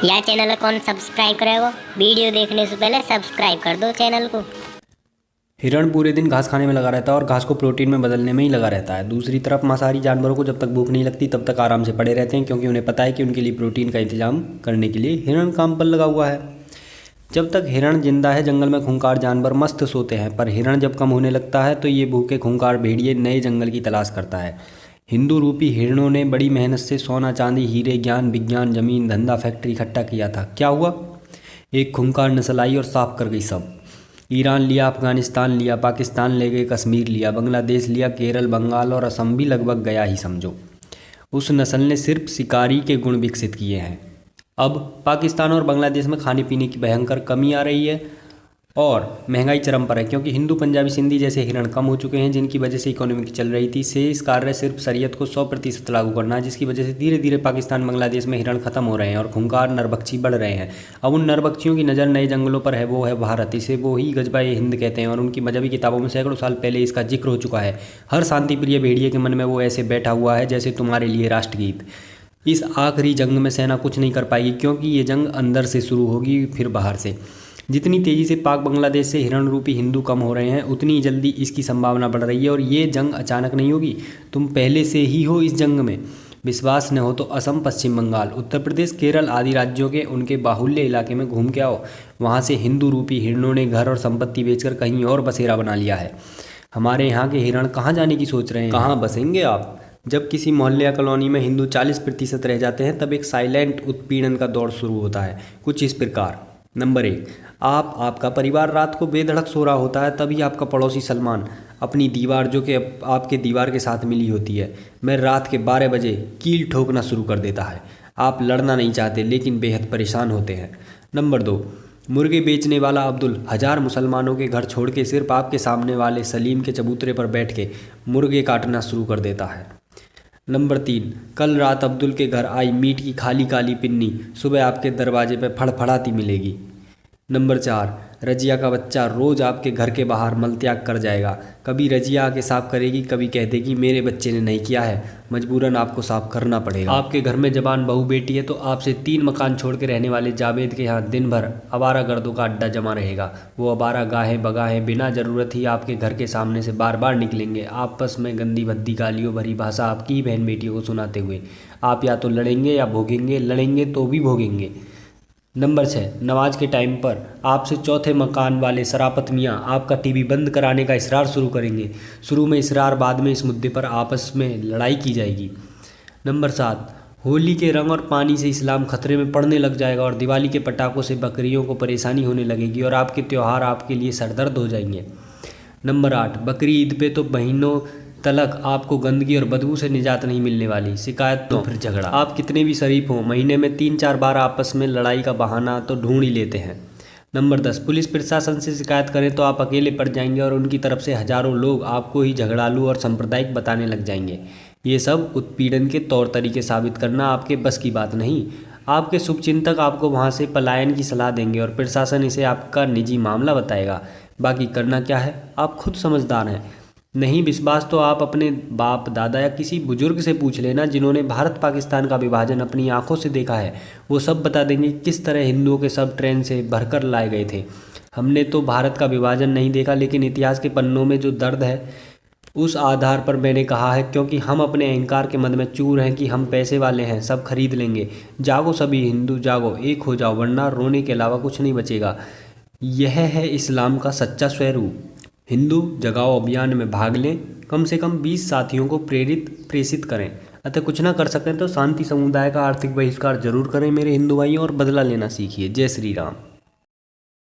यार चैनल को कौन सब्सक्राइब करेगा? वीडियो देखने से पहले सब्सक्राइब कर दो चैनल को। हिरण पूरे दिन घास खाने में लगा रहता है और घास को प्रोटीन में बदलने में ही लगा रहता है। दूसरी तरफ मांसाहारी जानवरों को जब तक भूख नहीं लगती तब तक आराम से पड़े रहते हैं, क्योंकि उन्हें पता है कि उनके लिए प्रोटीन का इंतजाम करने के लिए हिरण काम पर लगा हुआ है। जब तक हिरण जिंदा है जंगल में खूंखार जानवर मस्त सोते हैं, पर हिरण जब कम होने लगता है तो ये भूखे खूंखार भेड़िए नए जंगल की तलाश करता है। हिंदू रूपी हिरणों ने बड़ी मेहनत से सोना चांदी हीरे ज्ञान विज्ञान जमीन धंधा फैक्ट्री इकट्ठा किया था। क्या हुआ? एक खूंखार नस्ल आई और साफ कर गई सब। ईरान लिया, अफगानिस्तान लिया, पाकिस्तान ले गए, कश्मीर लिया, बांग्लादेश लिया, केरल बंगाल और असम भी लगभग गया ही समझो। उस नस्ल ने सिर्फ शिकारी के गुण विकसित किए हैं। अब पाकिस्तान और बांग्लादेश में खाने पीने की भयंकर कमी आ रही है और महंगाई चरम पर है, क्योंकि हिंदू पंजाबी सिंधी जैसे हिरण कम हो चुके हैं, जिनकी वजह से इकोनॉमी चल रही थी। शेष कार्य सिर्फ शरीयत को 100% लागू करना है, जिसकी वजह से धीरे धीरे पाकिस्तान बांग्लादेश में हिरण खत्म हो रहे हैं और खूंखार नरभक्षी बढ़ रहे हैं। अब उन नरभक्षियों की नज़र नए जंगलों पर है, वो है भारत। इसे वो ही गजबाए हिंद कहते हैं और उनकी मजहबी किताबों में सैकड़ों साल पहले इसका जिक्र हो चुका है। हर शांति प्रिय भेड़िए के मन में वो ऐसे बैठा हुआ है जैसे तुम्हारे लिए राष्ट्रगीत। इस आखिरी जंग में सेना कुछ नहीं कर पाएगी, क्योंकि ये जंग अंदर से शुरू होगी फिर बाहर से। जितनी तेज़ी से पाक बांग्लादेश से हिरण रूपी हिंदू कम हो रहे हैं उतनी जल्दी इसकी संभावना बढ़ रही है। और ये जंग अचानक नहीं होगी, तुम पहले से ही हो इस जंग में। विश्वास न हो तो असम, पश्चिम बंगाल, उत्तर प्रदेश, केरल आदि राज्यों के उनके बाहुल्य इलाके में घूम के आओ। वहाँ से हिंदू रूपी हिरणों ने घर और संपत्ति बेचकर कहीं और बसेरा बना लिया है। हमारे यहाँ के हिरण कहाँ जाने की सोच रहे हैं? कहाँ बसेंगे आप? जब किसी मोहल्ले या कॉलोनी में हिंदू 40% रह जाते हैं तब एक साइलेंट उत्पीड़न का दौर शुरू होता है, कुछ इस प्रकार। नंबर 1, आपका परिवार रात को बेधड़क सो रहा होता है, तभी आपका पड़ोसी सलमान अपनी दीवार, जो कि आपके दीवार के साथ मिली होती है, में रात के 12 बजे कील ठोकना शुरू कर देता है। आप लड़ना नहीं चाहते लेकिन बेहद परेशान होते हैं। नंबर 2, मुर्गे बेचने वाला अब्दुल हजार मुसलमानों के घर छोड़ के सिर्फ आपके सामने वाले सलीम के चबूतरे पर बैठ के मुर्गे काटना शुरू कर देता है। नंबर 3, कल रात अब्दुल के घर आई मीट की खाली काली पिन्नी सुबह आपके दरवाजे पर फड़फड़ाती मिलेगी। नंबर 4, रजिया का बच्चा रोज़ आपके घर के बाहर मलत्याग कर जाएगा। कभी रजिया आके साफ करेगी, कभी कह देगी मेरे बच्चे ने नहीं किया है, मजबूरन आपको साफ करना पड़ेगा। आपके घर में जवान बहू बेटी है तो आपसे 3 मकान छोड़ के रहने वाले जावेद के यहाँ दिन भर आवारा गर्दों का अड्डा जमा रहेगा। वो आवारा गाहें बगाहें बिना ज़रूरत ही आपके घर के सामने से बार बार निकलेंगे, आपस में गंदी भद्दी गालियों भरी भाषा आपकी बहन बेटियों को सुनाते हुए। आप या तो लड़ेंगे या भोगेंगे, लड़ेंगे तो भी भोगेंगे। नंबर 6, नमाज के टाइम पर आपसे चौथे मकान वाले शराफत मियाँ आपका टीवी बंद कराने का इसरार शुरू करेंगे। शुरू में इसरार, बाद में इस मुद्दे पर आपस में लड़ाई की जाएगी। नंबर 7, होली के रंग और पानी से इस्लाम खतरे में पड़ने लग जाएगा और दिवाली के पटाखों से बकरियों को परेशानी होने लगेगी और आपके त्यौहार आपके लिए सरदर्द हो जाएंगे। नंबर 8, बकरी ईद पे तो महीनों तलक आपको गंदगी और बदबू से निजात नहीं मिलने वाली। शिकायत तो फिर झगड़ा। आप कितने भी शरीफ हों, महीने में 3-4 बार आपस में लड़ाई का बहाना तो ढूंढ ही लेते हैं। नंबर 10, पुलिस प्रशासन से शिकायत करें तो आप अकेले पड़ जाएंगे और उनकी तरफ से हजारों लोग आपको ही झगड़ालू और सांप्रदायिक बताने लग जाएंगे। ये सब उत्पीड़न के तौर तरीके साबित करना आपके बस की बात नहीं। आपके शुभचिंतक आपको वहाँ से पलायन की सलाह देंगे और प्रशासन इसे आपका निजी मामला बताएगा। बाकी करना क्या है, आप खुद समझदार हैं। नहीं विश्वास तो आप अपने बाप दादा या किसी बुजुर्ग से पूछ लेना जिन्होंने भारत पाकिस्तान का विभाजन अपनी आंखों से देखा है। वो सब बता देंगे किस तरह हिंदुओं के सब ट्रेन से भरकर लाए गए थे। हमने तो भारत का विभाजन नहीं देखा, लेकिन इतिहास के पन्नों में जो दर्द है उस आधार पर मैंने कहा है, क्योंकि हम अपने अहंकार के मद में चूर हैं कि हम पैसे वाले हैं, सब खरीद लेंगे। जागो सभी हिंदू जागो, एक हो जाओ, वरना रोने के अलावा कुछ नहीं बचेगा। यह है इस्लाम का सच्चा स्वरूप। हिंदू जगाओ अभियान में भाग लें, कम से कम 20 साथियों को प्रेषित करें। अतः कुछ ना कर सकें तो शांति समुदाय का आर्थिक बहिष्कार जरूर करें मेरे हिंदू भाइयों, और बदला लेना सीखिए। जय श्री राम।